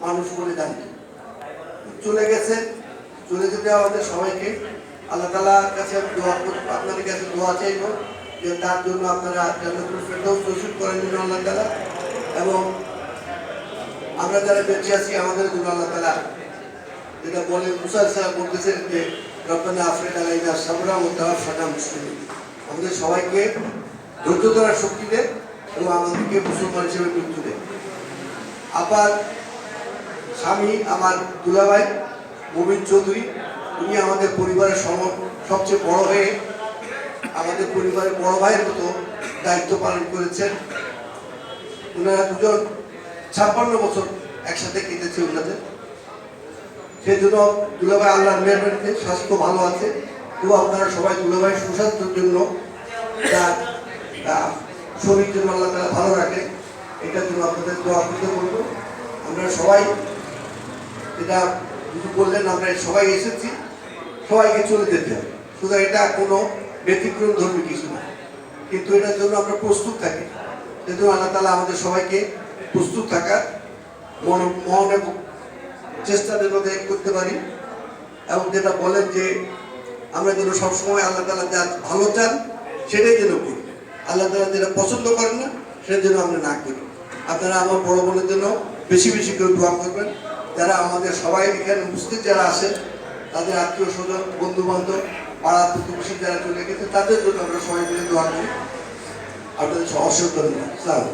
মানুষ বলে জানি। চলে গেছে, চলে যেতে আমাদের সবাইকে আল্লাহ তাআলার কাছে আপনাদের কাছে দোয়া চাইব যে তার জন্য আপনারা জান্নাতুল ফেরদৌস নসিব করেন যেন আল্লাহ তাআলা, এবং আমরা যারা বেঁচে আছি আমাদের জন্য আল্লাহ তাআলা যেটা বলে মুসা সাহেব বলতেছেন যে রব্বানা আফরিগ আলাইনা সাবরা ওয়া তাওয়াফানা মুসলিমিন, আমাদের সবাইকে ধৈর্য ধরার শক্তি দেন এবং আমাদেরকে মুসলমান হিসেবে মৃত্যু দেন। আবার স্বামী আমার দুলাভাই মুবিন চৌধুরী, উনি আমাদের পরিবারের সবচেয়ে বড় হয়ে আমাদের পরিবারের বড় ভাইয়ের মতো দায়িত্ব পালন করেছেন। ওনারা দুজন 56 বছর একসাথে কেটেছে ওনাদের। সেই জন্য দুলাভাই আল্লাহর মেহরবানিতে স্বাস্থ্য ভালো আছে। তো আপনারা সবাই দুলাভাই সুস্বাস্থ্যের জন্য তার শরীর যেন আল্লাহ তাআলা ভালো রাখে, এটার জন্য আপনাদের দোয়া করতে বলবো। আমরা সবাই এটা বললেন, আমরা সবাই এসেছি, সবাইকে চলে যেতে হবে, শুধু এটা কোনো ব্যতিক্রম ধর্মী কিছু না, কিন্তু এটার জন্য আমরা প্রস্তুত থাকি। সেজন্য আল্লাহ তাআলা আমাদের সবাইকে প্রস্তুত থাকার মনে চেষ্টা যেন করতে পারি, এবং যেটা বলেন যে আমরা যেন সবসময় আল্লাহ তাআলা যা ভালো চান সেটাই যেন করি, আল্লাহ তাআলা যেটা পছন্দ করেন না সেটা যেন আমরা না করি। আপনারা আমার বড় বোনের জন্য বেশি বেশি করে দোয়া করবেন। যারা আমাদের সবাই এখানে উপস্থিত যারা আছেন, তাদের আত্মীয় স্বজন, বন্ধু বান্ধব, পাড়া প্রতিবেশী যারা চলে গেছে, তাদের জন্য আমরা সবাই মিলে দোয়া করি। আপনাদের অসংখ্য ধন্যবাদ।